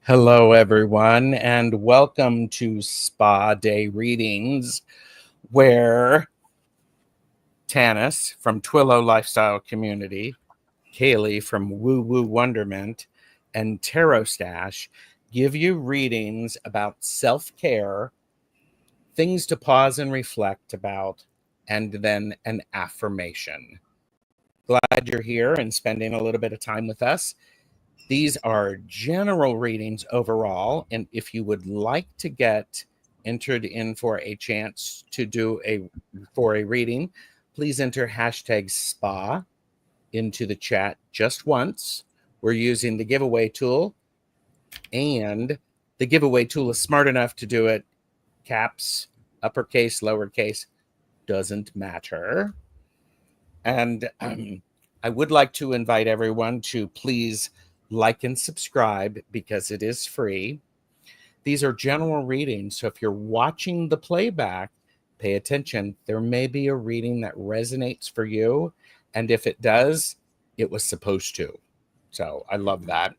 Hello, everyone, and welcome to Spa Day Readings, where Tanys from Twillo Lifestyle Community, Caleigh from Woo Woo Wonderment, and Tarot Stash give you readings about self-care, things to pause and reflect about, and then an affirmation. Glad you're here and spending a little bit of time with us. These are general readings overall, and if you would like to get entered in for a chance to do a reading, please enter hashtag SPA into the chat just once. We're using the giveaway tool, and the giveaway tool is smart enough to do it caps, uppercase, lowercase, doesn't matter. And I would like to invite everyone to please like and subscribe because it is free. These are general readings, so if you're watching the playback, pay attention. There may be a reading that resonates for you, and if it does, it was supposed to. So I love that.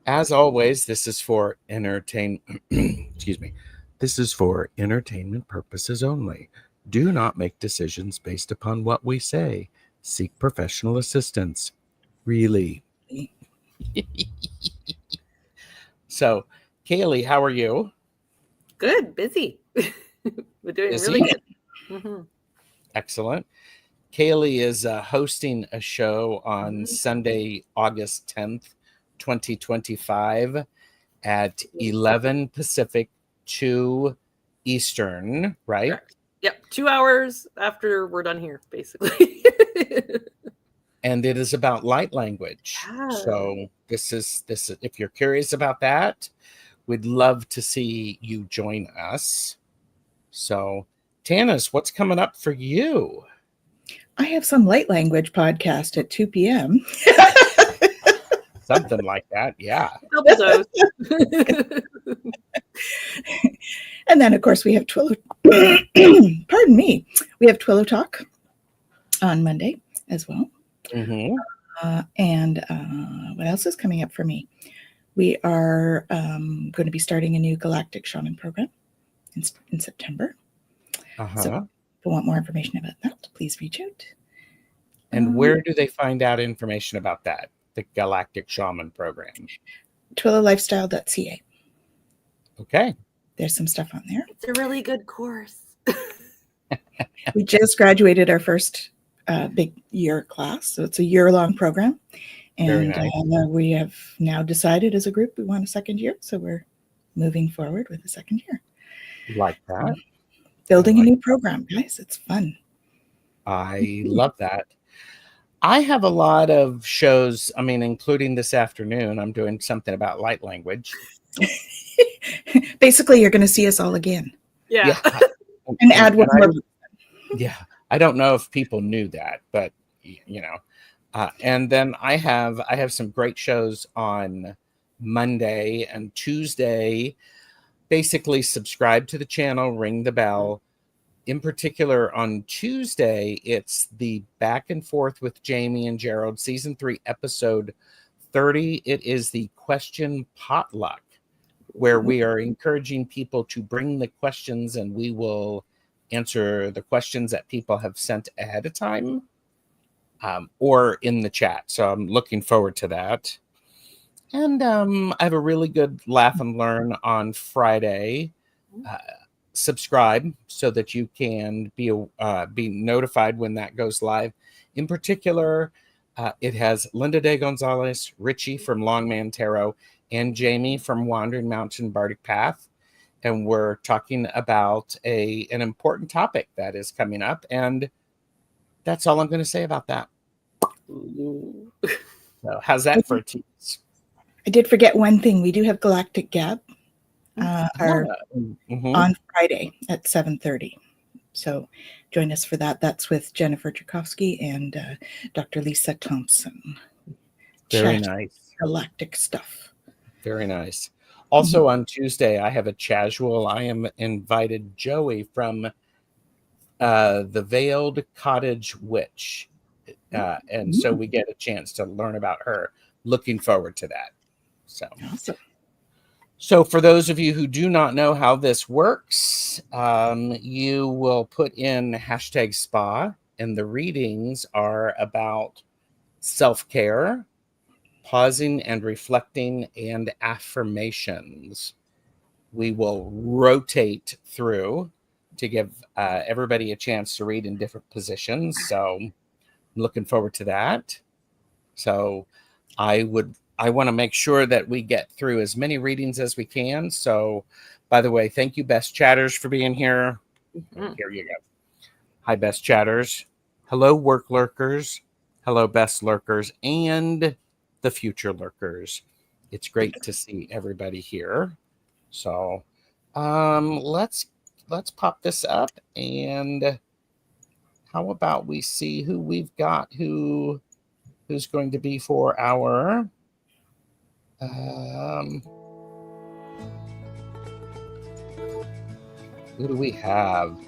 As always, this is for excuse me. This is for entertainment purposes only. Do not make decisions based upon what we say. Seek professional assistance. Really. So, Caleigh, how are you? Good, busy. We're doing Busy? really good. Mm-hmm. Excellent. Caleigh is hosting a show on Sunday, August 10th, 2025 at 11 Pacific, 2 Eastern, right? Correct. Yep, 2 hours after we're done here, basically. And it is about light language. So this is if you're curious about that, we'd love to see you join us. So, Tanys, what's coming up for you? I have some light language podcast at 2 p.m. Something like that, yeah. Double dose. And then, of course, we have Twillo. Pardon me. We have Twillo Talk on Monday as well. Mm-hmm. And what else is coming up for me? We are going to be starting a new Galactic Shaman program in September. So if you want more information about that, please reach out. And where do they find out information about that, the Galactic Shaman program? TwilloLifestyle.ca. Okay. There's some stuff on there. It's a really good course. We just graduated our first big year class, so it's a year-long program. And nice. We have now decided as a group we want a second year, so we're moving forward with a second year. Like that. Building a new program, guys. It's fun. I love that. I have a lot of shows, including this afternoon. I'm doing something about light language. Basically, you're going to see us all again. Yeah. And add one more. Yeah. I don't know if people knew that, but and then I have some great shows on Monday and Tuesday. Basically, subscribe to the channel, ring the bell. In particular, on Tuesday, it's the Back and Forth with Jamie and Gerald, Season 3, Episode 30. It is the question potluck, where we are encouraging people to bring the questions, and we will answer the questions that people have sent ahead of time or in the chat. So I'm looking forward to that. And I have a really good Laugh and Learn on Friday. Subscribe so that you can be notified when that goes live. In particular, it has Linda De Gonzalez, Richie from Longman Tarot, and Jamie from Wandering Mountain Bardic Path. And we're talking about an important topic that is coming up. And that's all I'm going to say about that. So how's that for a tease? I did forget one thing. We do have Galactic Gab on Friday at 7:30. So join us for that. That's with Jennifer Tchaikovsky and Dr. Lisa Thompson. Very nice. Galactic stuff. Very nice. Also on Tuesday, I have a casual. I am invited Joey from the Veiled Cottage Witch. And so we get a chance to learn about her. Looking forward to that. So awesome. So for those of you who do not know how this works, you will put in hashtag spa, and the readings are about self-care, pausing and reflecting, and affirmations. We will rotate through to give everybody a chance to read in different positions. So I'm looking forward to that. So I want to make sure that we get through as many readings as we can. So, by the way, thank you, Best Chatters, for being here. Mhm. Here you go. Hi, Best Chatters. Hello, Work Lurkers. Hello, Best Lurkers, and the Future Lurkers. It's great to see everybody here. So, let's pop this up, and how about we see who we've got, who's going to be for our who do we have?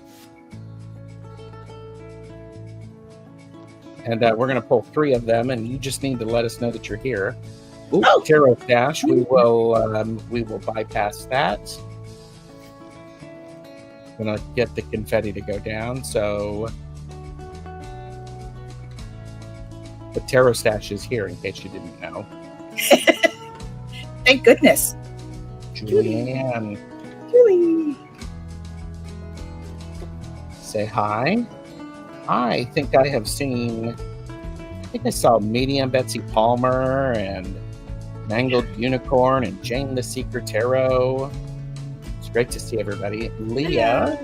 And we're going to pull 3 of them, and you just need to let us know that you're here. Ooh, Tarot Dash. We will bypass that. Gonna get the confetti to go down. So the Tarot Stash is here, in case you didn't know. Thank goodness. Julianne, Julie. say hi. I think I saw Medium Betsy Palmer and Mangled Unicorn and Jane the Secret Tarot. It's great to see everybody. Leah.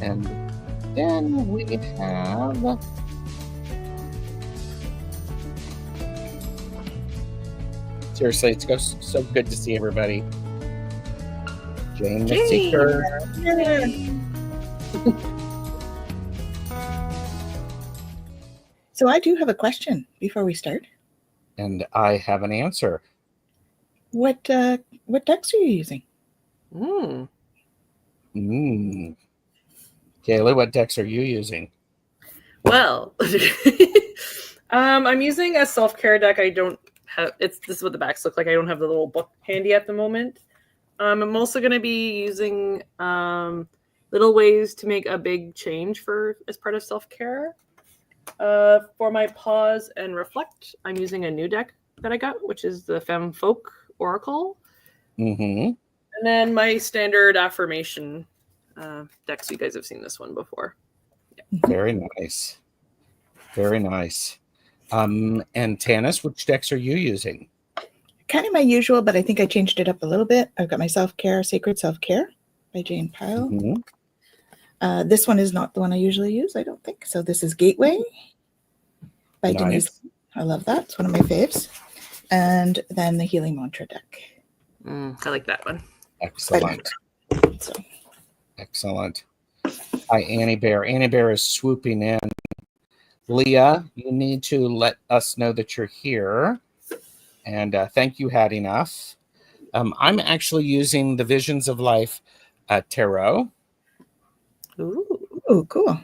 And then we have seriously, it's so good to see everybody. Jane the Seeker. So I do have a question before we start. And I have an answer. What decks are you using? Caleigh, what decks are you using? Well, I'm using a self-care deck. I don't have this is what the backs look like. I don't have the little book handy at the moment. I'm also going to be using little ways to make a big change as part of self-care. For my pause and reflect, I'm using a new deck that I got, which is the Femme Folk Oracle. Mm-hmm. And then my standard affirmation deck. So you guys have seen this one before. Yeah. Very nice. Very nice. And Tanys, which decks are you using? Kind of my usual, but I think I changed it up a little bit. I've got my Self-Care, Sacred Self-Care by Jane Pyle. Mm-hmm. This one is not the one I usually use, I don't think. So this is Gateway by Denise. I love that. It's one of my faves. And then the Healing Mantra deck. I like that one. Excellent. Excellent. Hi, Annie Bear. Annie Bear is swooping in. Leah, you need to let us know that you're here. And thank you, Had Enough. I'm actually using the Visions of Life Tarot. Ooh, cool.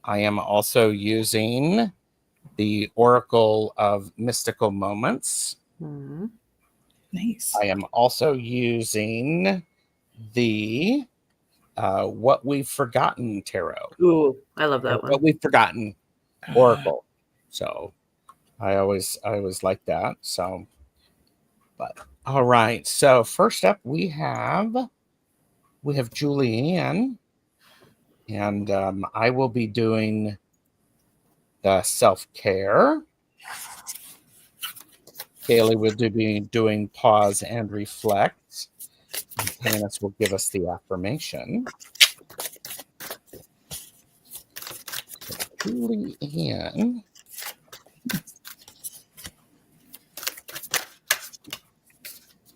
I am also using the Oracle of Mystical Moments. Nice. I am also using the What We've Forgotten Tarot. Ooh, I love that one. What We've Forgotten Oracle. So I always like that. So, but all right. So first up, we have Julianne, and I will be doing the self-care. Caleigh will be doing pause and reflect. And Tanys will give us the affirmation. Julianne.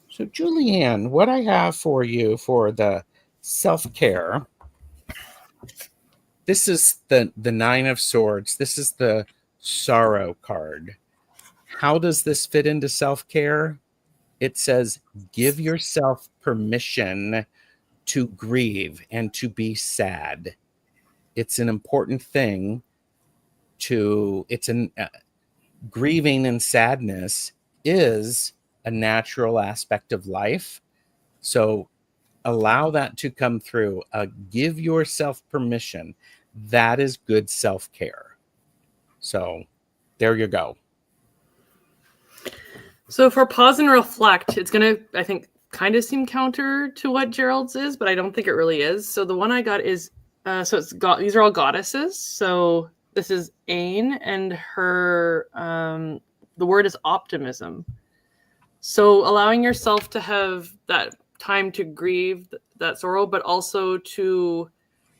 So Julianne, what I have for you for the self-care, this is the 9 of Swords. This is the Sorrow card. How does this fit into self-care? It says, give yourself permission to grieve and to be sad. It's an important thing grieving and sadness is a natural aspect of life. So allow that to come through. Give yourself permission. That is good self-care. So there you go. So for pause and reflect, it's going to, I think, kind of seem counter to what Gerald's is, but I don't think it really is. So the one I got is, these are all goddesses. So this is Ain, and her, the word is optimism. So allowing yourself to have that time to grieve that sorrow, but also to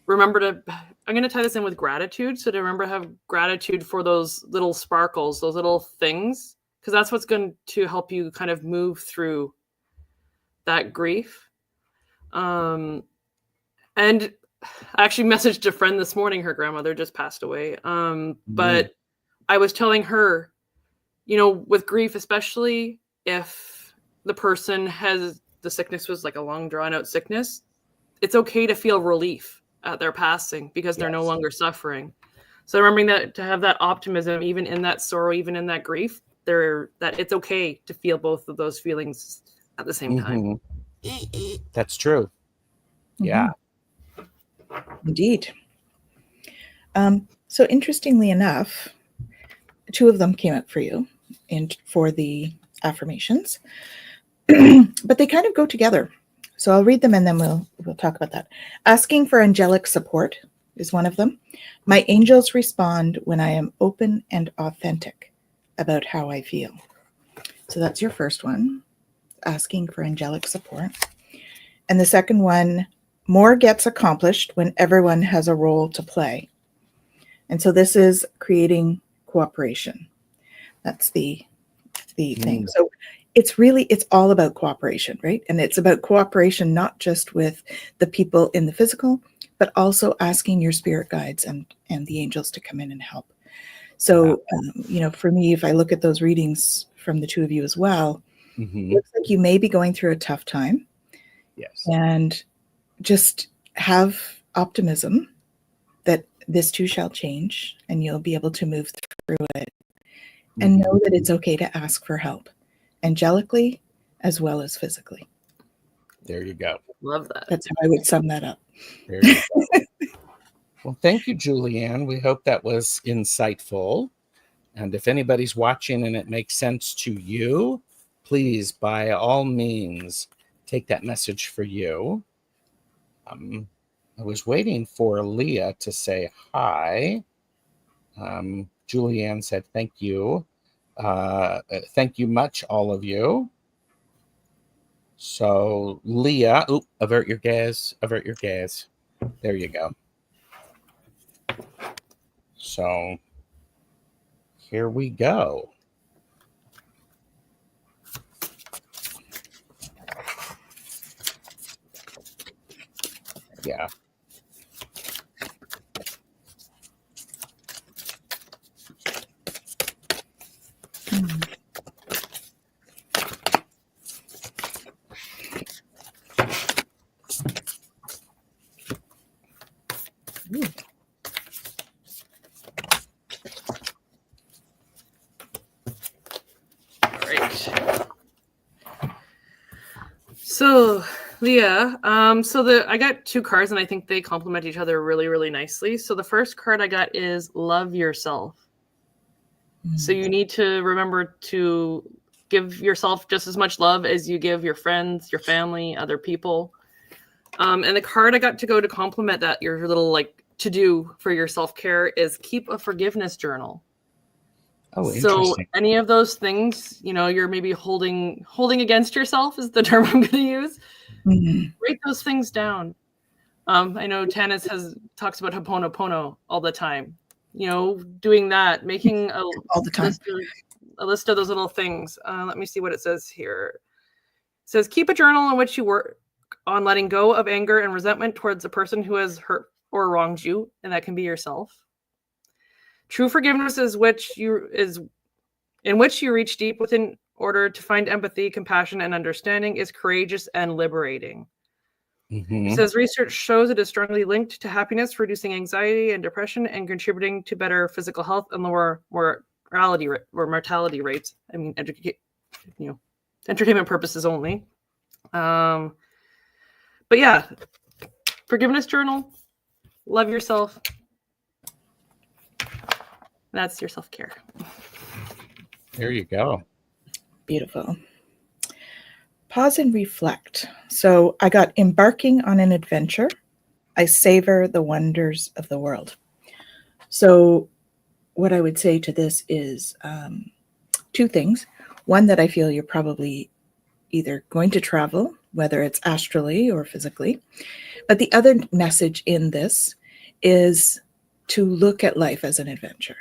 remember to, I'm going to tie this in with gratitude. So to remember to have gratitude for those little sparkles, those little things, because that's what's going to help you kind of move through that grief. And I actually messaged a friend this morning. Her grandmother just passed away. But I was telling her, you know, with grief, especially if the person has, the sickness was like a long drawn out sickness, it's okay to feel relief at their passing because they're no longer suffering. So remembering that, to have that optimism, even in that sorrow, even in that grief, that it's okay to feel both of those feelings at the same time. That's true. Yeah. Indeed. So interestingly enough, two of them came up for you for the affirmations, but they kind of go together. So I'll read them and then we'll talk about that. Asking for angelic support is one of them. My angels respond when I am open and authentic about how I feel. So that's your first one, asking for angelic support. And the second one, more gets accomplished when everyone has a role to play. And so this is creating cooperation. That's the thing. So it's all about cooperation, right? And it's about cooperation, not just with the people in the physical, but also asking your spirit guides and the angels to come in and help. So, for me, if I look at those readings from the two of you as well, it looks like you may be going through a tough time. Yes. And just have optimism that this too shall change and you'll be able to move through it. And know that it's okay to ask for help, angelically as well as physically. There you go. Love that. That's how I would sum that up. There you go. Well, thank you, Julianne. We hope that was insightful. And if anybody's watching and it makes sense to you, please, by all means, take that message for you. I was waiting for Leah to say hi. Julianne said, thank you. Thank you much, all of you. So Leah, avert your gaze. There you go. So here we go. Yeah. So Leah, I got two cards and I think they complement each other really, really nicely. So the first card I got is love yourself. So you need to remember to give yourself just as much love as you give your friends, your family, other people. And the card I got to go to complement that, your little to do for your self-care, is keep a forgiveness journal. Oh, interesting. So any of those things, you're maybe holding against yourself is the term I'm going to use. Write those things down. I know Tanys talks about Ho'oponopono all the time. Doing that, making all the time. A list of those little things. Let me see what it says here. It says, keep a journal in which you work on letting go of anger and resentment towards a person who has hurt or wronged you, and that can be yourself. True forgiveness is in which you reach deep within order to find empathy, compassion, and understanding, is courageous and liberating. It says research shows it is strongly linked to happiness, reducing anxiety and depression, and contributing to better physical health and lower mortality rates. entertainment purposes only. But yeah, forgiveness journal, love yourself. That's your self-care. There you go. Beautiful. Pause and reflect. So I got embarking on an adventure. I savor the wonders of the world. So what I would say to this is two things. One, that I feel you're probably either going to travel, whether it's astrally or physically. But the other message in this is to look at life as an adventure,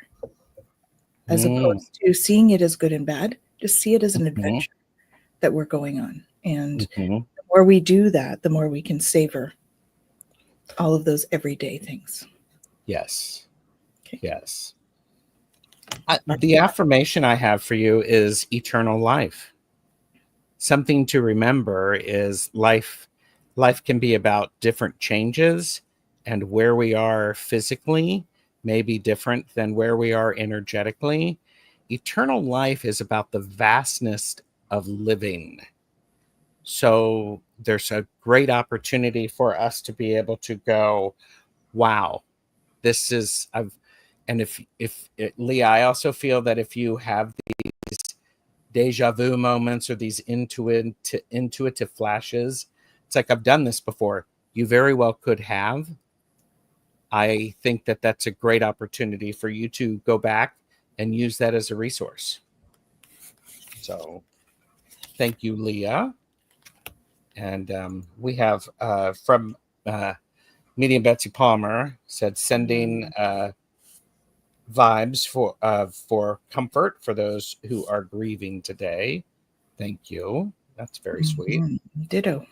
as opposed to seeing it as good and bad. Just see it as an adventure that we're going on. And the more we do that, the more we can savor all of those everyday things. Yes. Okay. Yes. The affirmation I have for you is eternal life. Something to remember is life can be about different changes, and where we are physically may be different than where we are energetically. Eternal life is about the vastness of living. So there's a great opportunity for us to be able to go, wow, this is, Leah, I also feel that if you have these deja vu moments or these intuitive flashes, it's like, I've done this before. You very well could have. I think that that's a great opportunity for you to go back and use that as a resource. So thank you, Leah. And we have from Medium Betsy Palmer said, sending vibes for comfort for those who are grieving today. Thank you. That's very sweet. Ditto.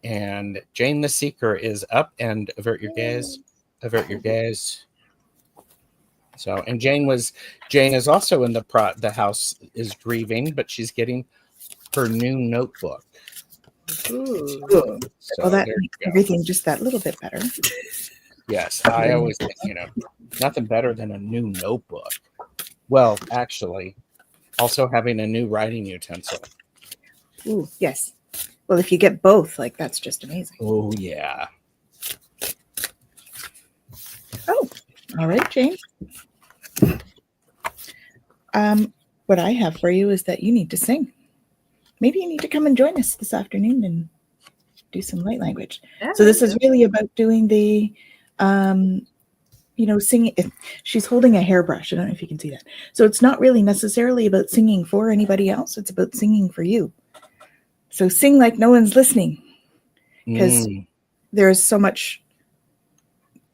And Jane the Seeker is up, and avert your gaze. Avert your gaze. So, and Jane is also in the house is grieving, but she's getting her new notebook. Ooh. So well, that makes everything just that little bit better. Yes, I always think, nothing better than a new notebook. Well, actually, also having a new writing utensil. Ooh, yes. Well, if you get both, like, that's just amazing. Oh, yeah. Oh, all right, Jane. What I have for you is that you need to sing. Maybe you need to come and join us this afternoon and do some light language. Yeah, so this is really about doing the, singing. She's holding a hairbrush. I don't know if you can see that. So it's not really necessarily about singing for anybody else. It's about singing for you. So sing like no one's listening, because there's so much.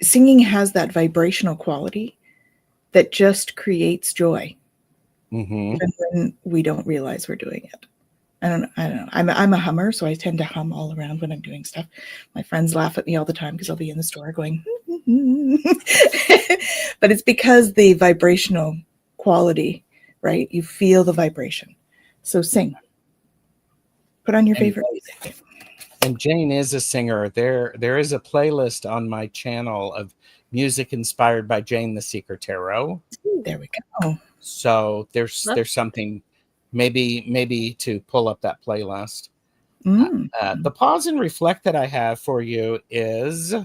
Singing has that vibrational quality that just creates joy, even when we don't realize we're doing it. I don't know. I'm a hummer, so I tend to hum all around when I'm doing stuff. My friends laugh at me all the time because I'll be in the store going, but it's because the vibrational quality, right? You feel the vibration. So sing. Put on your favorite music. And Jane is a singer. There is a playlist on my channel of music inspired by Jane the Seeker Tarot. There we go. So there's something maybe to pull up that playlist. The pause and reflect that I have for you is,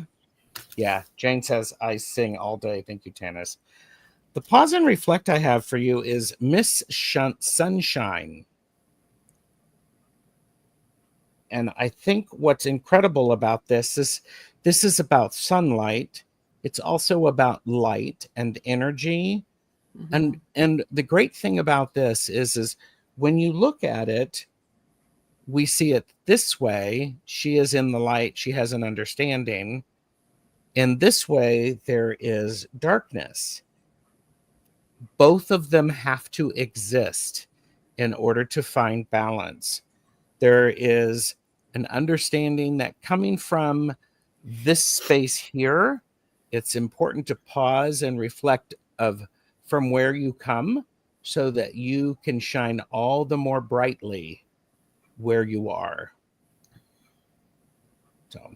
Jane says, I sing all day. Thank you, Tanys. The pause and reflect I have for you is Miss Sunshine. And I think what's incredible about this is about sunlight. It's also about light and energy. And the great thing about this is when you look at it, we see it this way. She is in the light. She has an understanding. In this way, there is darkness. Both of them have to exist in order to find balance. There is an understanding that coming from this space here, it's important to pause and reflect from where you come so that you can shine all the more brightly where you are. So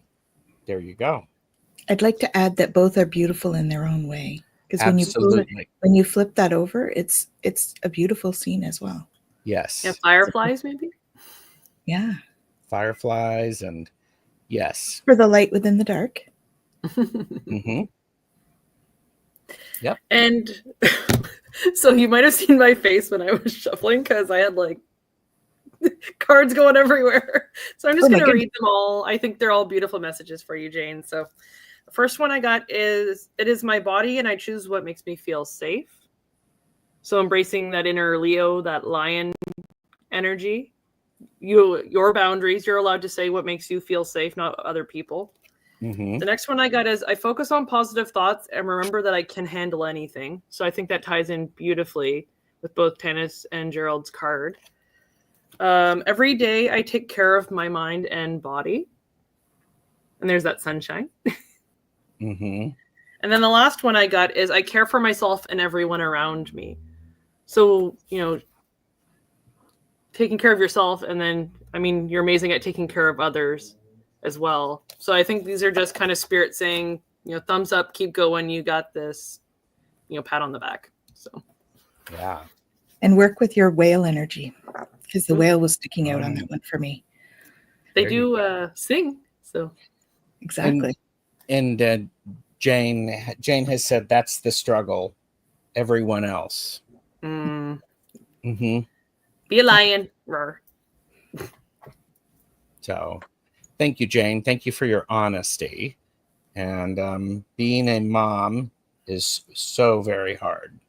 there you go. I'd like to add that both are beautiful in their own way. Because when you flip that over, it's a beautiful scene as well. Yes. Yeah, fireflies, maybe? Yeah. Fireflies and yes. For the light within the dark. Mm-hmm. Yep. And so you might have seen my face when I was shuffling because I had like cards going everywhere. So I'm just going to read them all. I think they're all beautiful messages for you, Jane. So the first one I got is, it is my body and I choose what makes me feel safe. So embracing that inner Leo, that lion energy. Your boundaries, you're allowed to say what makes you feel safe, not other people. Mm-hmm. The next one I got is, I focus on positive thoughts and remember that I can handle anything. So I think that ties in beautifully with both Tanys and Gerald's card. Every day I take care of my mind and body. And there's that sunshine. Mm-hmm. And then the last one I got is, I care for myself and everyone around me. So, taking care of yourself, and then, I mean, you're amazing at taking care of others as well. So I think these are just kind of spirit saying, thumbs up, keep going, you got this, pat on the back. So yeah. And work with your whale energy, because the whale was sticking out on that one for me. They do sing, so exactly. And Jane has said that's the struggle. Everyone else. Mm-hmm. Be a lion. Roar. So thank you, Jane. Thank you for your honesty. And being a mom is so very hard.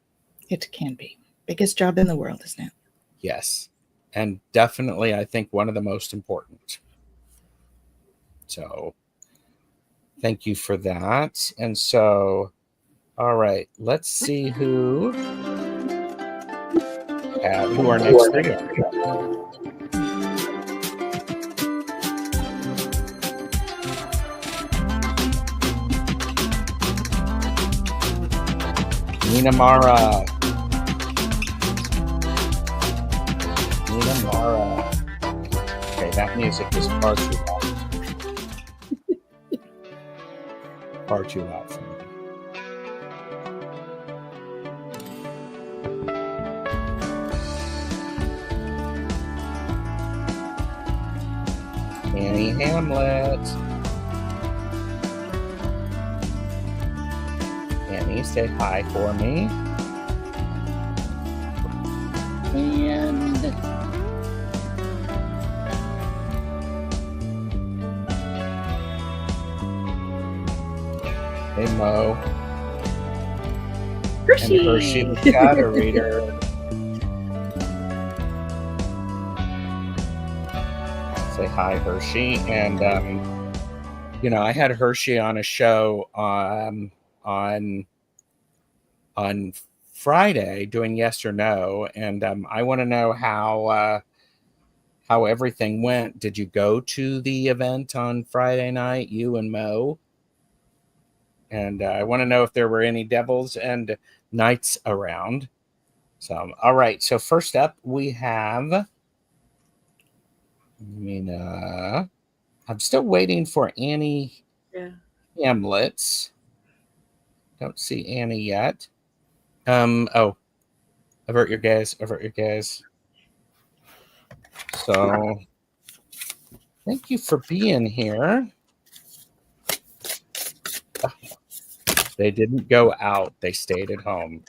It can be. Biggest job in the world, isn't it? Yes. And definitely, I think, one of the most important. So thank you for that. And so, all right, let's see who our next reader. Nina Mara. Okay, that music is far too loud. Far too loud for me. Annie Hamlet. Annie, say hi for me. And hey, Mo. Hershey. And Hershey, we got a reader. Say hi, Hershey. And, I had Hershey on a show on Friday doing Yes or No. And I want to know how everything went. Did you go to the event on Friday night, you and Mo? And I want to know if there were any devils and knights around. So, all right. So first up, we have Mina. I'm still waiting for Annie Hamlets. Don't see Annie yet. Oh, avert your gaze. So, thank you for being here. They didn't go out. They stayed at home.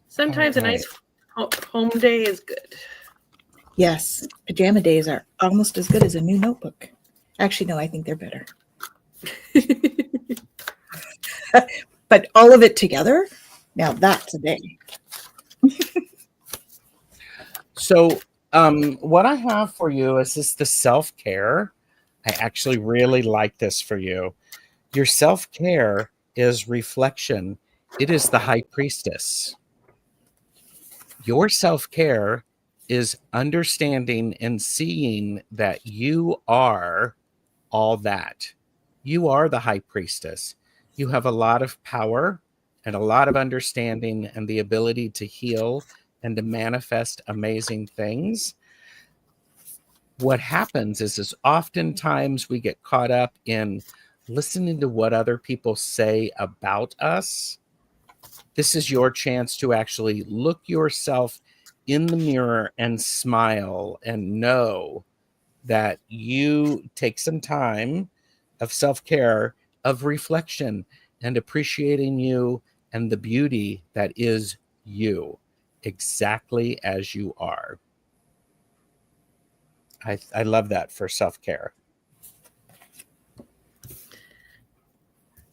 Sometimes a nice home day is good. Yes. Pajama days are almost as good as a new notebook. Actually, no, I think they're better. But all of it together, now that's a day. So, what I have for you is the self-care. I actually really like this for you. Your self-care is reflection. It is the high priestess. Your self-care is understanding and seeing that you are all that. You are the high priestess. You have a lot of power and a lot of understanding and the ability to heal and to manifest amazing things. What happens is oftentimes we get caught up in listening to what other people say about us This is your chance to actually look yourself in the mirror and smile and know that you take some time of self-care, of reflection, and appreciating you and the beauty that is you, exactly as you are. I love that for self-care.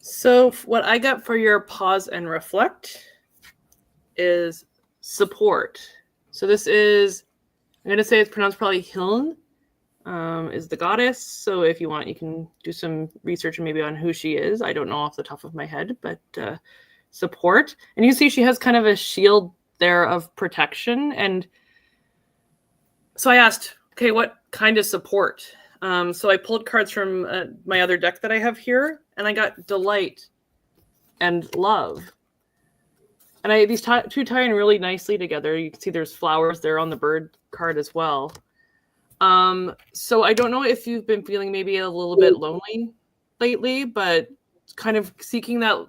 So what I got for your pause and reflect is support. So this is, I'm going to say it's pronounced probably Hiln, is the goddess. So if you want, you can do some research maybe on who she is. I don't know off the top of my head, but support. And you see she has kind of a shield there of protection. And so I asked, okay, what kind of support? So I pulled cards from my other deck that I have here, and I got delight and love. And these two tie in really nicely together. You can see there's flowers there on the bird card as well. So I don't know if you've been feeling maybe a little bit lonely lately, but kind of seeking that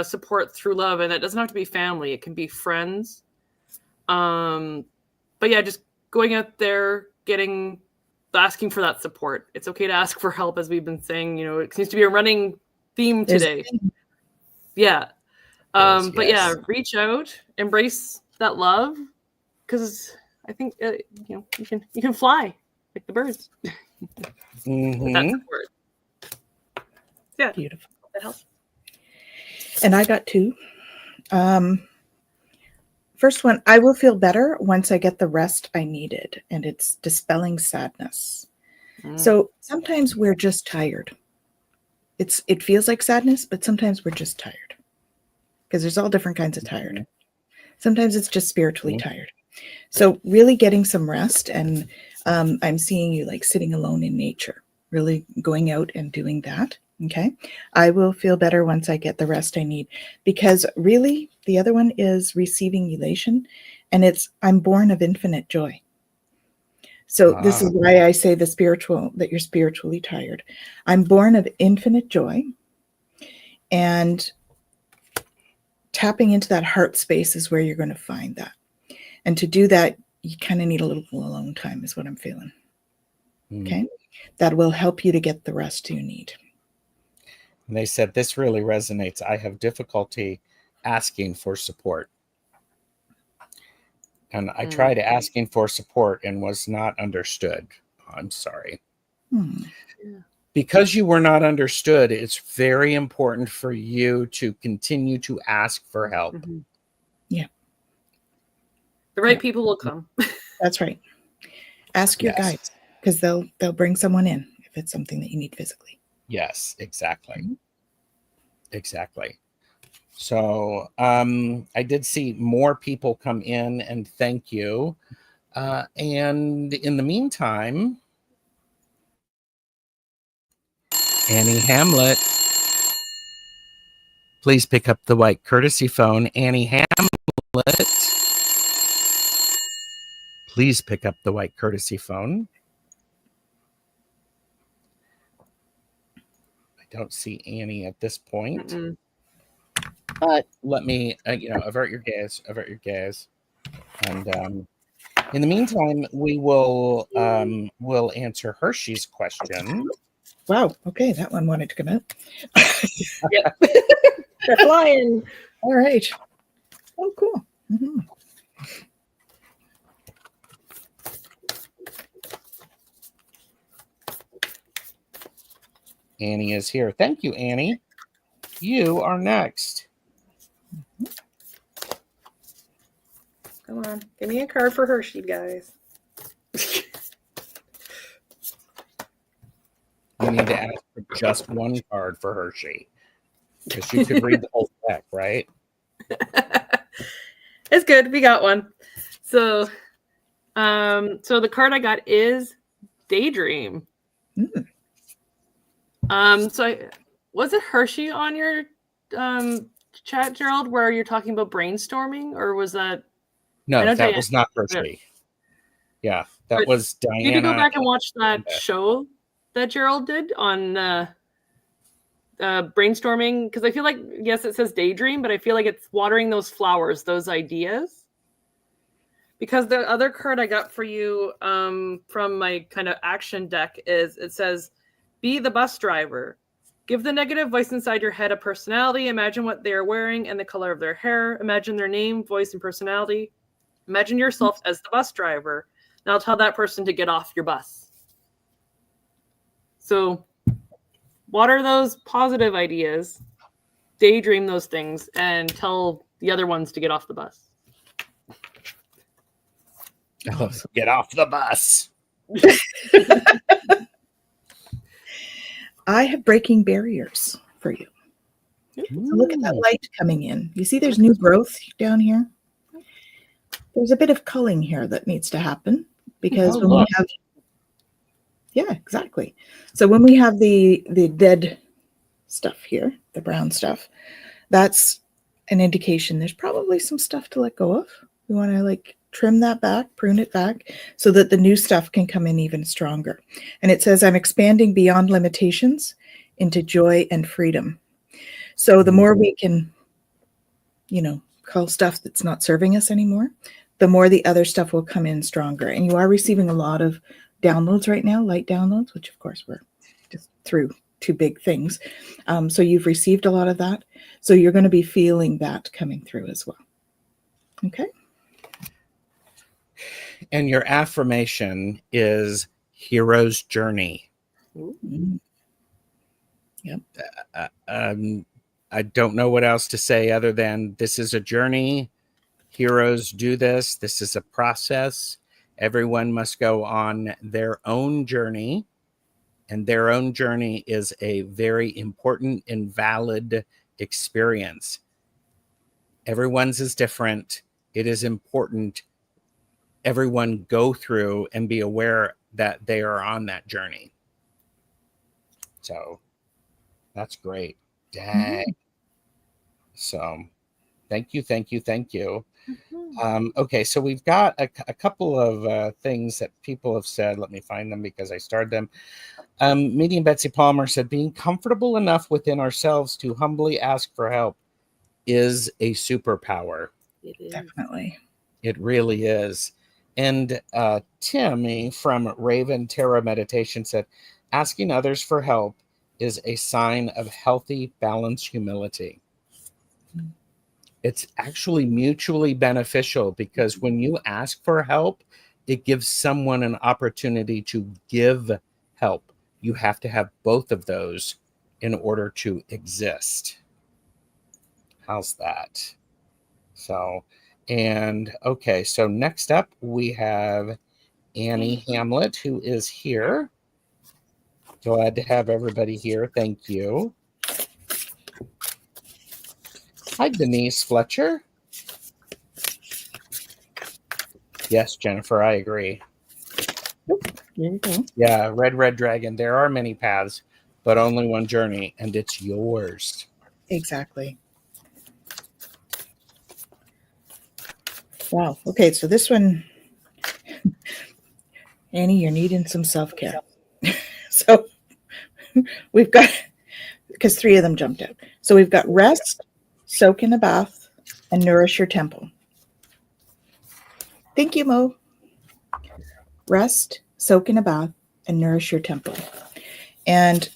support through love. And that doesn't have to be family. It can be friends. But yeah, just going out there, asking for that support. It's okay to ask for help, as we've been saying. You know, it seems to be a running theme today. Yeah. But yeah, reach out, embrace that love, because I think you can fly like the birds. Mm-hmm. That's support. Yeah, Beautiful. That helps. And I got two. First one, I will feel better once I get the rest I needed, and it's dispelling sadness. So sometimes we're just tired. It feels like sadness, but sometimes we're just tired, because there's all different kinds of tired. Sometimes it's just spiritually tired. So really getting some rest, and I'm seeing you like sitting alone in nature, really going out and doing that. Okay. I will feel better once I get the rest I need, because really the other one is receiving elation, and I'm born of infinite joy. So this is why I say that you're spiritually tired. I'm born of infinite joy, and tapping into that heart space is where you're going to find that. And to do that, you kind of need a little alone time, is what I'm feeling. Okay. That will help you to get the rest you need. And they said, this really resonates. I have difficulty asking for support. And I tried asking for support and was not understood. I'm sorry. Because you were not understood, it's very important for you to continue to ask for help. Yeah. The right people will come. That's right. Ask your guides, because they'll bring someone in if it's something that you need physically. Yes, exactly. Exactly. So I did see more people come in, and thank you. And in the meantime, Annie Hamlet, please pick up the white courtesy phone. Annie Hamlet, please pick up the white courtesy phone. I don't see Annie at this point. But let me, avert your gaze. And in the meantime, we will answer Hershey's question. Wow. Okay, that one wanted to come out. Yeah, they're flying. All right. Oh, cool. Annie is here. Thank you, Annie. You are next. Come on, give me a card for Hershey, guys. You need to ask for just one card for Hershey, because you could read the whole deck, right? It's good. We got one. So, so the card I got is Daydream. Was it Hershey on your chat, Gerald, where you're talking about brainstorming, or was that? No, that was not Hershey. Yeah, that was Diana. Did you go back and watch that show that Gerald did on brainstorming, because I feel like, yes, it says daydream, but I feel like it's watering those flowers, those ideas. Because the other card I got for you from my kind of action deck is, it says, be the bus driver. Give the negative voice inside your head a personality. Imagine what they are wearing and the color of their hair. Imagine their name, voice, and personality. Imagine yourself as the bus driver. Now tell that person to get off your bus. So water those positive ideas, daydream those things, and tell the other ones to get off the bus. Awesome. Get off the bus. I have breaking barriers for you. So look at that light coming in. You see there's new growth down here? There's a bit of culling here that needs to happen, because when we have, yeah, exactly. So when we have the dead stuff here, the brown stuff, that's an indication there's probably some stuff to let go of. We want to like trim that back, prune it back, so that the new stuff can come in even stronger. And it says, I'm expanding beyond limitations into joy and freedom. So the more we can, cull stuff that's not serving us anymore, the more the other stuff will come in stronger. And you are receiving a lot of downloads right now, light downloads, which of course we're just through two big things. So you've received a lot of that. So you're going to be feeling that coming through as well. Okay. And your affirmation is hero's journey. Mm-hmm. Yep. I don't know what else to say other than this is a journey. Heroes do this. This is a process. Everyone must go on their own journey, and their own journey is a very important and valid experience. Everyone's is different. It is important everyone go through and be aware that they are on that journey. So that's great. Dang. Mm-hmm. So thank you. Mm-hmm. Okay, so we've got a couple of things that people have said. Let me find them because I started them. Medium Betsy Palmer said, being comfortable enough within ourselves to humbly ask for help is a superpower. It is. Definitely. It really is. And Timmy from Raven Tarot Meditation said, asking others for help is a sign of healthy, balanced humility. It's actually mutually beneficial, because when you ask for help, it gives someone an opportunity to give help. You have to have both of those in order to exist. How's that? So, and okay, so next up we have Annie Hamlet, who is here. Glad to have everybody here. Thank you. Hi, Denise Fletcher. Yes, Jennifer, I agree. Yeah, Red Dragon. There are many paths, but only one journey, and it's yours. Exactly. Wow. Okay, so this one, Annie, you're needing some self-care. So we've got, because 3 of them jumped out. So we've got rest, soak in a bath, and nourish your temple. Thank you, Mo. Rest, soak in a bath, and nourish your temple. And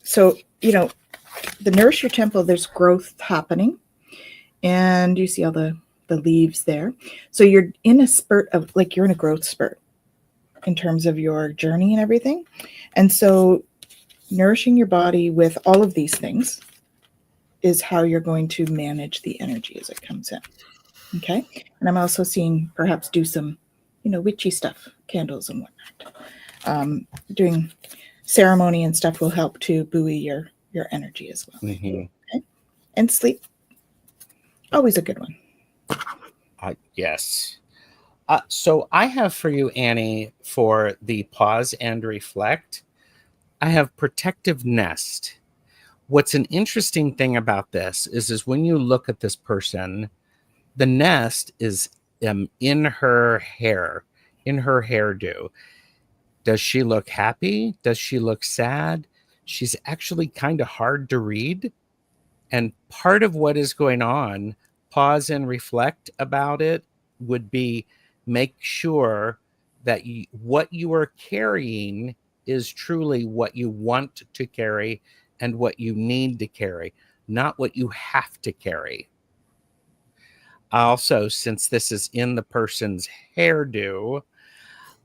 so, the nourish your temple, there's growth happening. And you see all the leaves there. So you're in a spurt of, like, you're in a growth spurt in terms of your journey and everything. And so nourishing your body with all of these things is how you're going to manage the energy as it comes in. Okay. And I'm also seeing perhaps do some, witchy stuff, candles and whatnot. Doing ceremony and stuff will help to buoy your energy as well. Mm-hmm. Okay. And sleep. Always a good one. Yes. So I have for you, Annie, for the pause and reflect, I have protective nest. What's an interesting thing about this is when you look at this person, the nest is in her hair, in her hairdo. Does she look happy? Does she look sad? she's actually kind of hard to read. And part of what is going on, pause and reflect about it, would be make sure that what you are carrying is truly what you want to carry and what you need to carry, not what you have to carry. Also, since this is in the person's hairdo,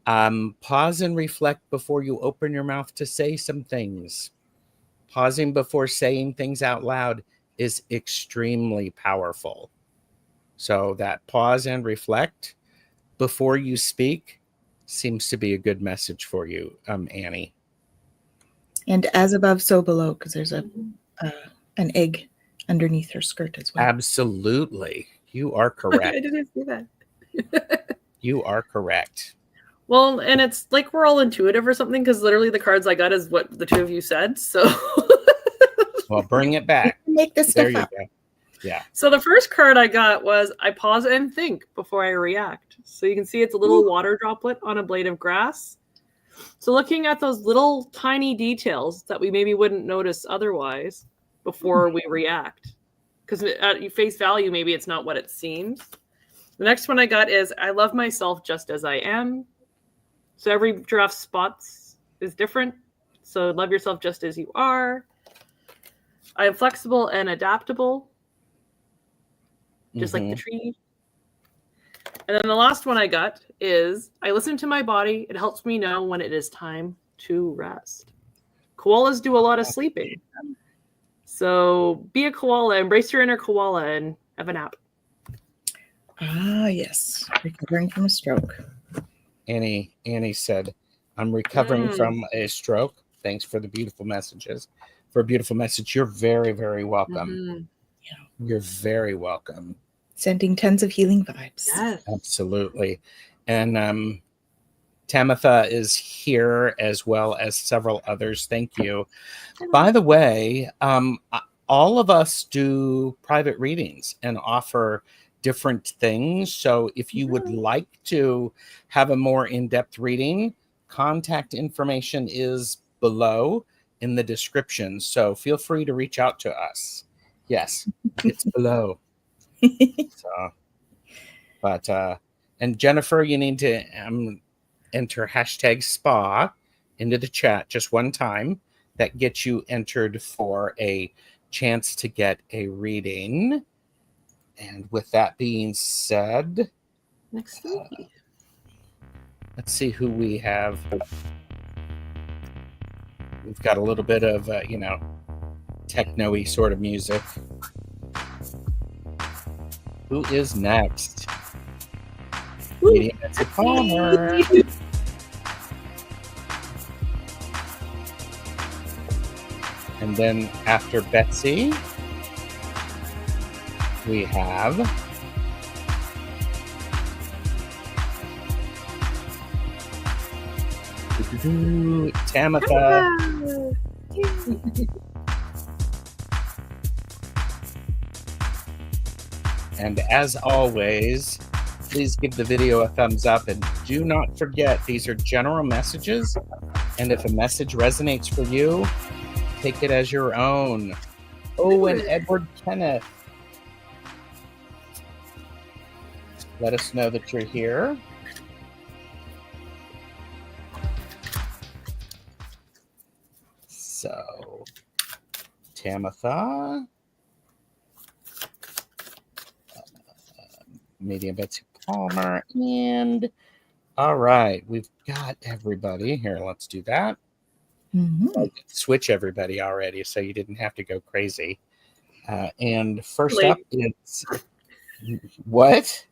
pause and reflect before you open your mouth to say some things. Pausing before saying things out loud is extremely powerful. So that pause and reflect before you speak seems to be a good message for you, Annie. And as above, so below, because there's an egg underneath her skirt as well. Absolutely. You are correct. I didn't see that. You are correct. Well, and it's like we're all intuitive or something, because literally the cards I got is what the two of you said. So well, bring it back. Make this there stuff you up. Go. Yeah. So the first card I got was I pause and think before I react. So you can see it's a little water droplet on a blade of grass. So looking at those little tiny details that we maybe wouldn't notice otherwise before we react. Because at face value, maybe it's not what it seems. The next one I got is I love myself just as I am. So every giraffe spots is different. So love yourself just as you are. I am flexible and adaptable, just like the tree. And then the last one I got is I listen to my body. It helps me know when it is time to rest. Koalas do a lot of sleeping. So be a koala, embrace your inner koala, and have a nap. Ah, yes. Recovering from a stroke. Annie said, I'm recovering from a stroke. Thanks for the beautiful messages. For a beautiful message. You're very, very welcome. Yeah. You're very welcome. Sending tons of healing vibes. Yes. Absolutely. And Tamitha is here as well as several others. Thank you. By the way, all of us do private readings and offer different things. So if you would like to have a more in-depth reading, contact information is below in the description. So feel free to reach out to us. Yes, it's below. So, but and Jennifer, you need to enter hashtag spa into the chat just one time. That gets you entered for a chance to get a reading. And with that being said, next week, let's see who we have. We've got a little bit of techno-y sort of music. Who is next? It's a Palmer. And then after Betsy, we have Tamitha. And as always, please give the video a thumbs up and do not forget these are general messages, and if a message resonates for you, take it as your own. Oh, and Edward Kenneth, let us know that you're here. So, Tamitha, Medium Betsy Palmer, and all right, we've got everybody here. Let's do that. Switch everybody already, so you didn't have to go crazy. And first up is what?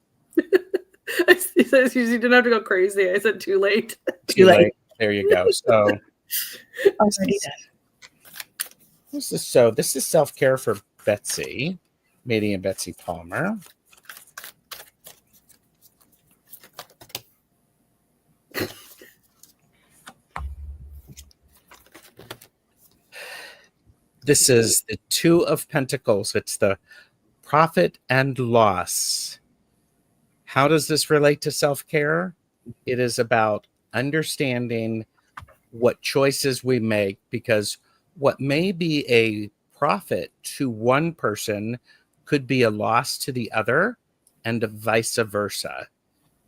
I said you didn't have to go crazy. I said too late. Too late. There you go. So, this is self-care for Betsy, Medium Betsy Palmer. This is the Two of Pentacles. It's the profit and loss. How does this relate to self-care? It is about understanding what choices we make, because what may be a profit to one person could be a loss to the other, and vice versa.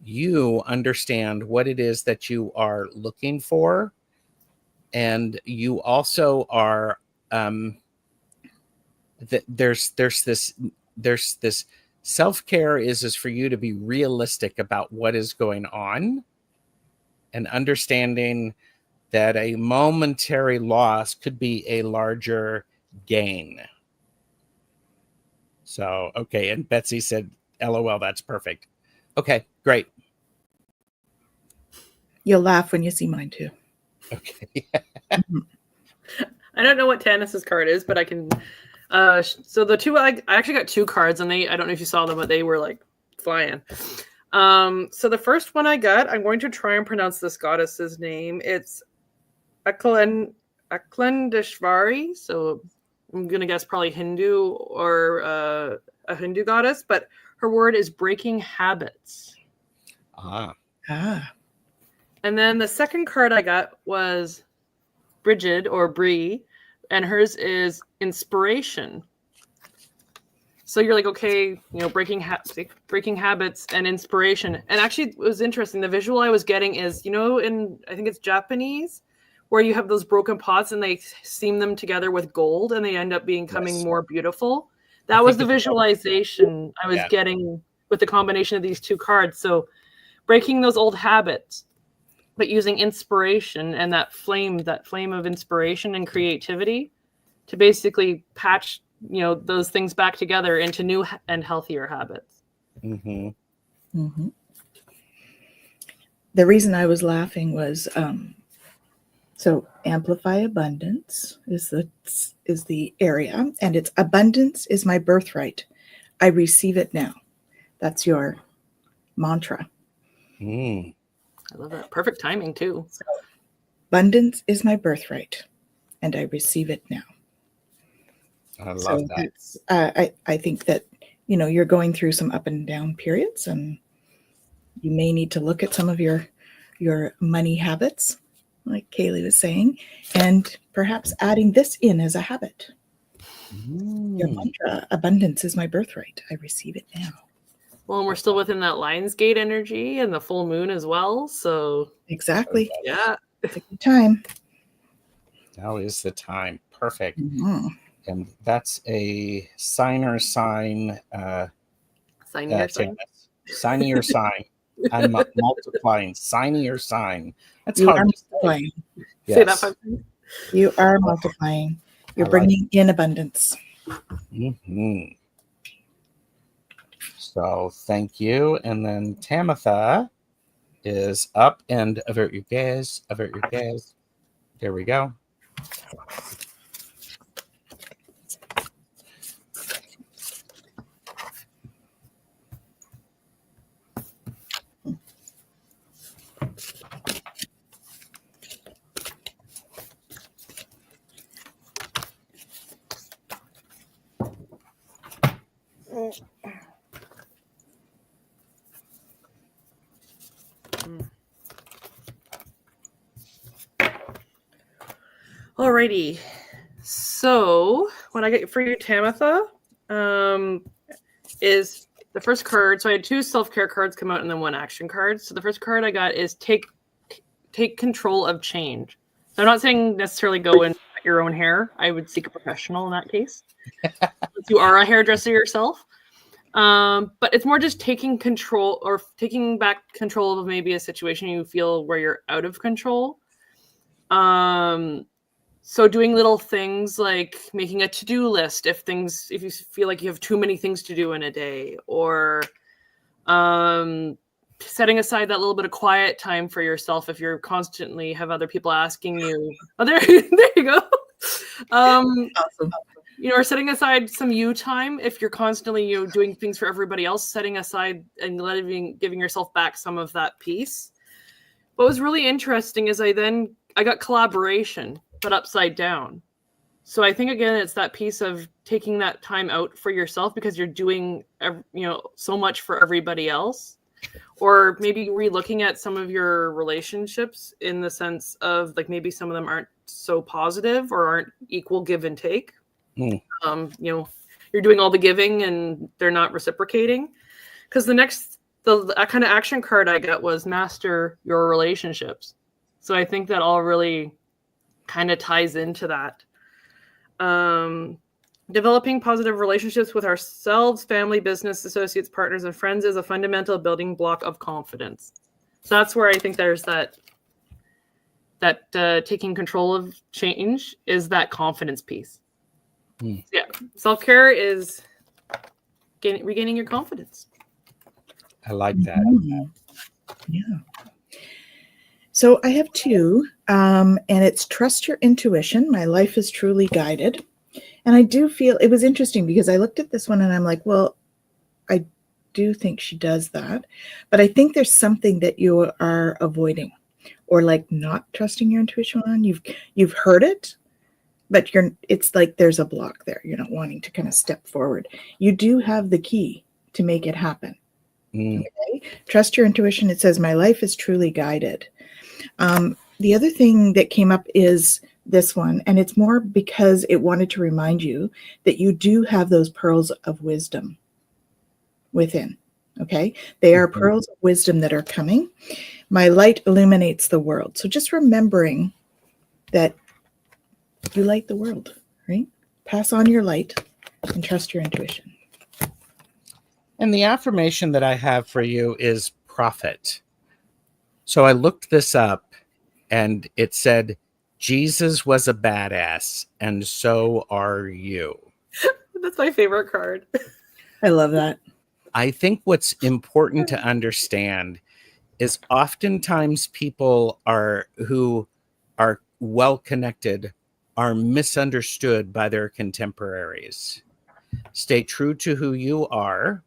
You understand what it is that you are looking for, and you also are there's this self-care is for you to be realistic about what is going on, and understanding that a momentary loss could be a larger gain. So, okay. And Betsy said, LOL, that's perfect. Okay, great. You'll laugh when you see mine too. Okay. I don't know what Tanys's card is, but I can. So the two, I actually got two cards, and I don't know if you saw them, but they were like flying. So the first one I got, I'm going to try and pronounce this goddess's name. It's Aklendeshvari. So I'm gonna guess probably Hindu or a Hindu goddess, but her word is breaking habits. Ah. And then the second card I got was Bridget or Bree, and hers is inspiration. So you're like, okay, breaking habits and inspiration. And actually, it was interesting. The visual I was getting is, in I think it's Japanese, where you have those broken pots and they seam them together with gold, and they end up becoming more beautiful. That was the visualization I was getting with the combination of these two cards. So breaking those old habits, but using inspiration and that flame of inspiration and creativity to basically patch, those things back together into new and healthier habits. Mm-hmm. Mm-hmm. The reason I was laughing was, so amplify abundance is the area, and it's abundance is my birthright. I receive it now. That's your mantra. I love that. Perfect timing too. So, abundance is my birthright, and I receive it now. I love that. I think that, you're going through some up and down periods, and you may need to look at some of your money habits, like Caleigh was saying, and perhaps adding this in as a habit. Your mantra, abundance is my birthright. I receive it now. Well, and we're still within that Lionsgate energy and the full moon as well. So exactly. Yeah. It's a good time. Now is the time. Perfect. Mm-hmm. And that's a signer sign. Sign your sign. Signing your sign. I'm multiplying. Signing your sign. That's you hard are to multiplying. Say. Say that 5 times. You are multiplying. You're bringing in abundance. Mm-hmm. So thank you. And then Tamitha is up, and avert your gaze. Avert your gaze. There we go. Alrighty. So what I get for you, Tamitha, is the first card. So I had 2 self-care cards come out and then 1 action card. So the first card I got is take control of change. So I'm not saying necessarily go and cut your own hair. I would seek a professional in that case. If you are a hairdresser yourself. But it's more just taking control or taking back control of maybe a situation you feel where you're out of control. So doing little things like making a to-do list if you feel like you have too many things to do in a day, or setting aside that little bit of quiet time for yourself if you're constantly have other people asking you. Oh, there you go. Awesome. Or setting aside some you time if you're constantly doing things for everybody else, setting aside and giving yourself back some of that peace. What was really interesting is I got collaboration, but upside down. So I think, again, it's that piece of taking that time out for yourself because you're doing, so much for everybody else. Or maybe re-looking at some of your relationships in the sense of like maybe some of them aren't so positive or aren't equal give and take. Mm. You know, you're doing all the giving and they're not reciprocating. Because the kind of action card I got was master your relationships. So I think that all really kind of ties into that. Developing positive relationships with ourselves, family, business, associates, partners, and friends is a fundamental building block of confidence. So that's where I think there's that taking control of change is that confidence piece. Yeah, self-care is regaining your confidence. I like that. Yeah. So I have two, and it's trust your intuition. My life is truly guided. And I do feel it was interesting because I looked at this one and I'm like, well, I do think she does that. But I think there's something that you are avoiding or like not trusting your intuition on. You've heard it, but it's like there's a block there. You're not wanting to kind of step forward. You do have the key to make it happen. Okay? Trust your intuition. It says, my life is truly guided. The other thing that came up is this one, and it's more because it wanted to remind you that you do have those pearls of wisdom within. Okay. They are pearls of wisdom that are coming. My light illuminates the world. So just remembering that you light the world, right? Pass on your light and trust your intuition. And the affirmation that I have for you is prophet. So I looked this up and it said, Jesus was a badass, and so are you. That's my favorite card. I love that. I think what's important to understand is oftentimes people who are well connected are misunderstood by their contemporaries. Stay true to who you are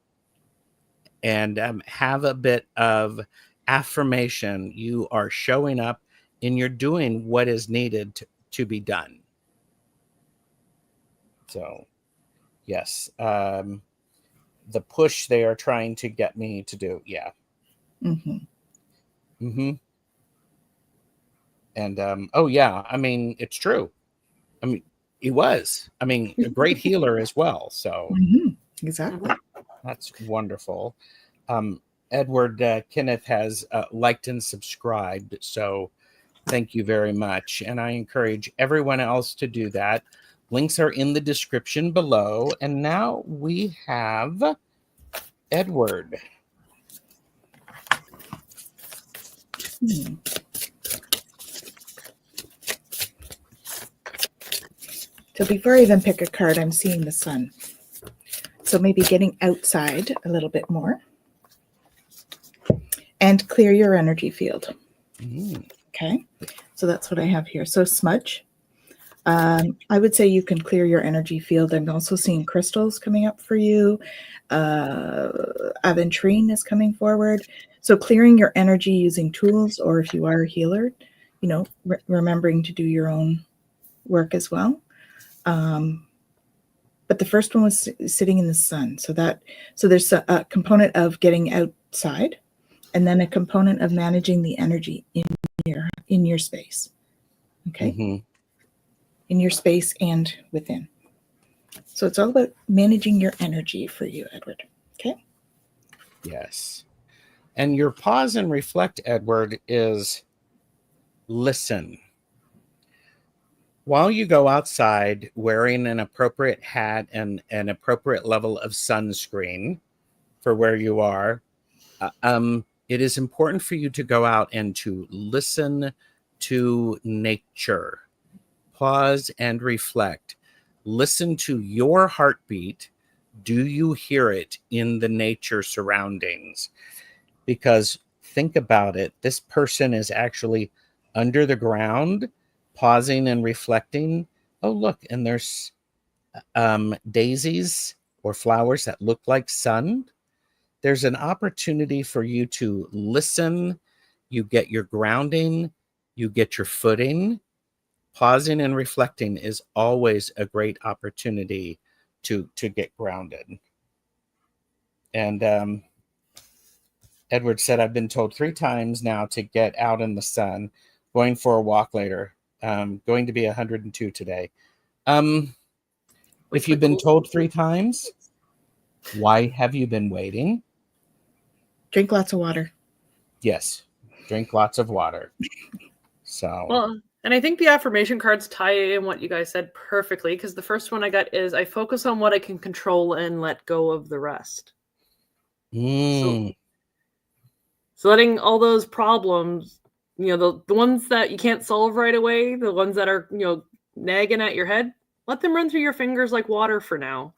and have a bit of affirmation. You are showing up and you're doing what is needed to be done. So, yes, the push they are trying to get me to do. Yeah. And, oh, yeah, I mean, it's true. I mean, he was. I mean, a great healer as well. So, exactly. That's wonderful. Edward Kenneth has liked and subscribed. So, thank you very much. And I encourage everyone else to do that. Links are in the description below. And now we have Edward. So before I even pick a card, I'm seeing the sun. So maybe getting outside a little bit more. And clear your energy field. Okay, so that's what I have here. So smudge. I would say you can clear your energy field. I'm also seeing crystals coming up for you. Aventurine is coming forward. So clearing your energy using tools, or if you are a healer, remembering to do your own work as well. But the first one was sitting in the sun. So there's a component of getting outside, and then a component of managing the energy in your space. Okay. In your space and within. So it's all about managing your energy for you, Edward. Okay. Yes. And your pause and reflect, Edward, is listen. While you go outside wearing an appropriate hat and an appropriate level of sunscreen for where you are, it is important for you to go out and to listen to nature. Pause and reflect. Listen to your heartbeat. Do you hear it in the nature surroundings? Because think about it. This person is actually under the ground, pausing and reflecting. Oh, look, and there's daisies or flowers that look like sun. There's an opportunity for you to listen. You get your grounding. You get your footing. Pausing and reflecting is always a great opportunity to get grounded. And Edward said, I've been told 3 times now to get out in the sun. Going for a walk later. Going to be 102 today. Which If you've been told 3 times, why have you been waiting? Drink lots of water. Yes, drink lots of water. So, well, and I think the affirmation cards tie in what you guys said perfectly, because the first one I got is I focus on what I can control and let go of the rest. So letting all those problems, the ones that you can't solve right away, the ones that are, nagging at your head, let them run through your fingers like water for now.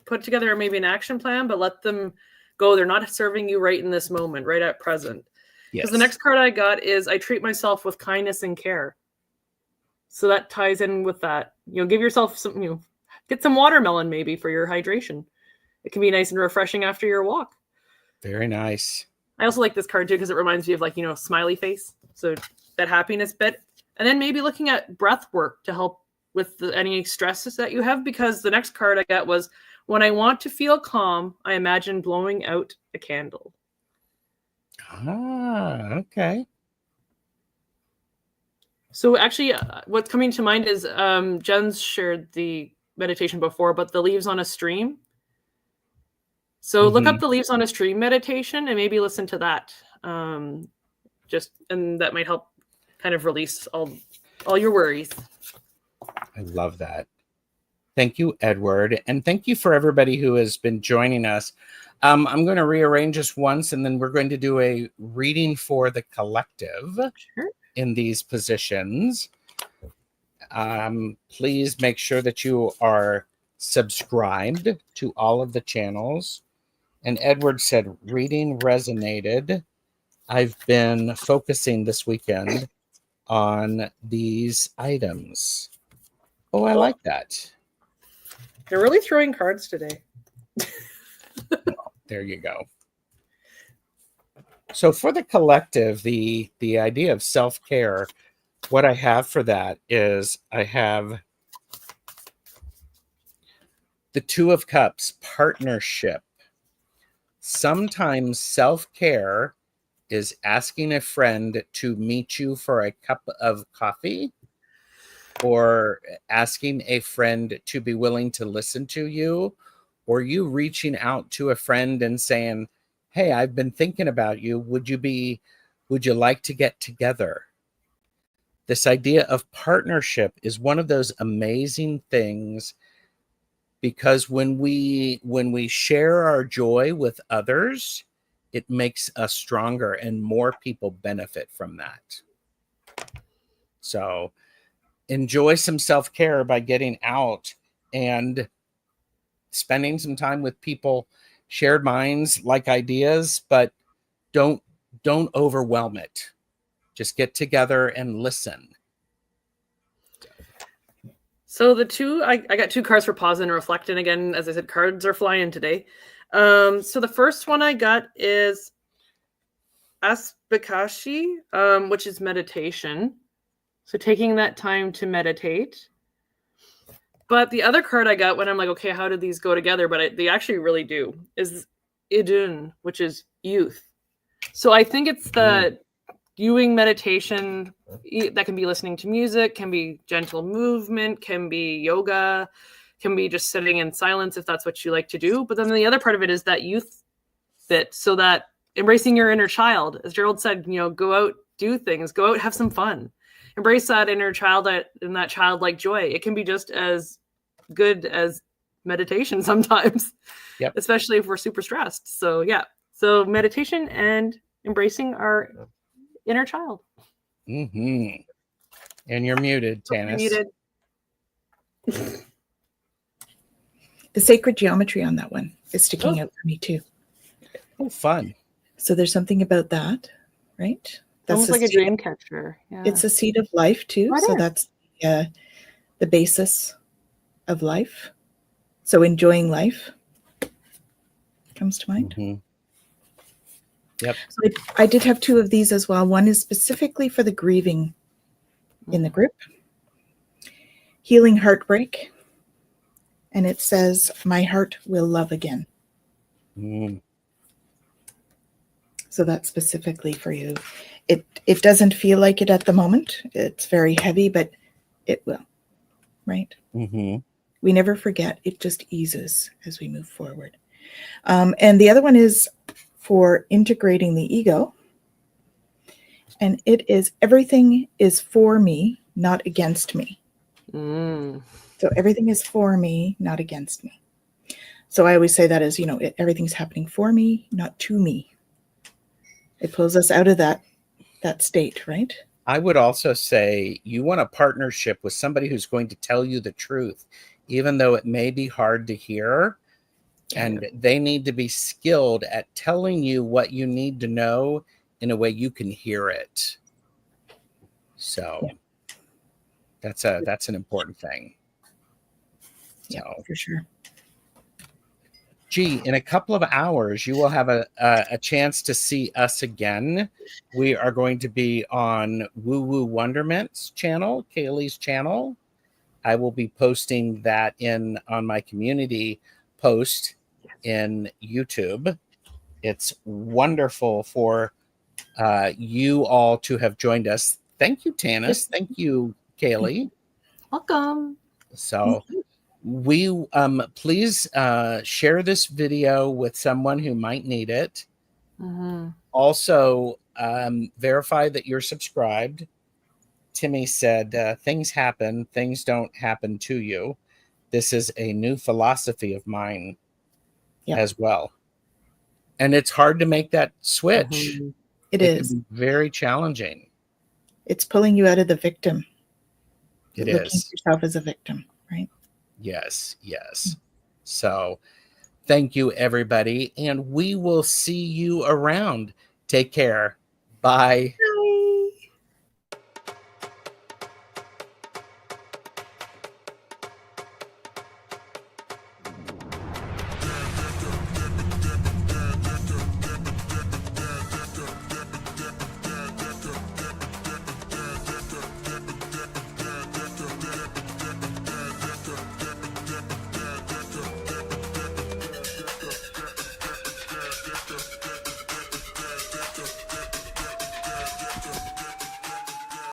Put together maybe an action plan, but let them go. They're not serving you right in this moment, right at present. Because the next card I got is I treat myself with kindness and care. So that ties in with that. Give yourself some, get some watermelon maybe for your hydration. It can be nice and refreshing after your walk. Very nice. I also like this card too because it reminds me of smiley face. So that happiness bit. And then maybe looking at breath work to help with any stresses that you have, because the next card I got was when I want to feel calm, I imagine blowing out a candle. Okay. So actually, what's coming to mind is Jen's shared the meditation before, but the leaves on a stream. So look up the leaves on a stream meditation and maybe listen to that. And that might help kind of release all your worries. I love that. Thank you, Edward. And thank you for everybody who has been joining us. I'm going to rearrange this once, and then we're going to do a reading for the collective in these positions. Please make sure that you are subscribed to all of the channels. And Edward said, reading resonated. I've been focusing this weekend on these items. Oh, I like that. They're really throwing cards today. There you go. So for the collective, the idea of self-care, what I have for that is I have the Two of Cups, partnership. Sometimes self-care is asking a friend to meet you for a cup of coffee, or asking a friend to be willing to listen to you, or you reaching out to a friend and saying, hey, I've been thinking about you. Would you like to get together? This idea of partnership is one of those amazing things, because when we share our joy with others, it makes us stronger and more people benefit from that. So enjoy some self-care by getting out and spending some time with people, shared minds, like ideas, but don't overwhelm it. Just get together and listen. So I got 2 cards for pause and reflect. And again, as I said, cards are flying today. So the first one I got is Aspakashi, which is meditation. So taking that time to meditate. But the other card I got when I'm like, okay, how did these go together? But they actually really do, is Idun, which is youth. So I think it's the viewing meditation that can be listening to music, can be gentle movement, can be yoga, can be just sitting in silence if that's what you like to do. But then the other part of it is that youth bit, so that embracing your inner child, as Gerald said, go out, do things, go out, have some fun. Embrace that inner child and that childlike joy. It can be just as good as meditation sometimes, especially if we're super stressed. So so meditation and embracing our inner child. And you're muted, Tanys. Muted. The sacred geometry on that one is sticking out for me too. Oh, fun. So there's something about that, right? That's almost like a dream catcher. Yeah. It's a seed of life too. Right, so that's the basis of life. So enjoying life comes to mind. Yep. So I did have 2 of these as well. One is specifically for the grieving in the group. Healing heartbreak. And it says, my heart will love again. So that's specifically for you. It doesn't feel like it at the moment. It's very heavy, but it will, right? Mm-hmm. We never forget. It just eases as we move forward. And the other one is for integrating the ego. And it is everything is for me, not against me. So everything is for me, not against me. So I always say that as, everything's happening for me, not to me. It pulls us out of that state, right? I would also say you want a partnership with somebody who's going to tell you the truth, even though it may be hard to hear. And they need to be skilled at telling you what you need to know in a way you can hear it. So that's an important thing. Yeah, So, for sure. Gee, in a couple of hours, you will have a chance to see us again. We are going to be on Woo Woo Wonderment's channel, Caleigh's channel. I will be posting that on my community post in YouTube. It's wonderful for you all to have joined us. Thank you, Tanys. Thank you, Caleigh. Welcome. So we please share this video with someone who might need it. Also, verify that you're subscribed. Timmy said, things happen, things don't happen to you. This is a new philosophy of mine as well. And it's hard to make that switch. It is. Can be very challenging. It's pulling you out of the victim. It looking is. at yourself as a victim, right? Yes. So thank you, everybody. And we will see you around. Take care. Bye.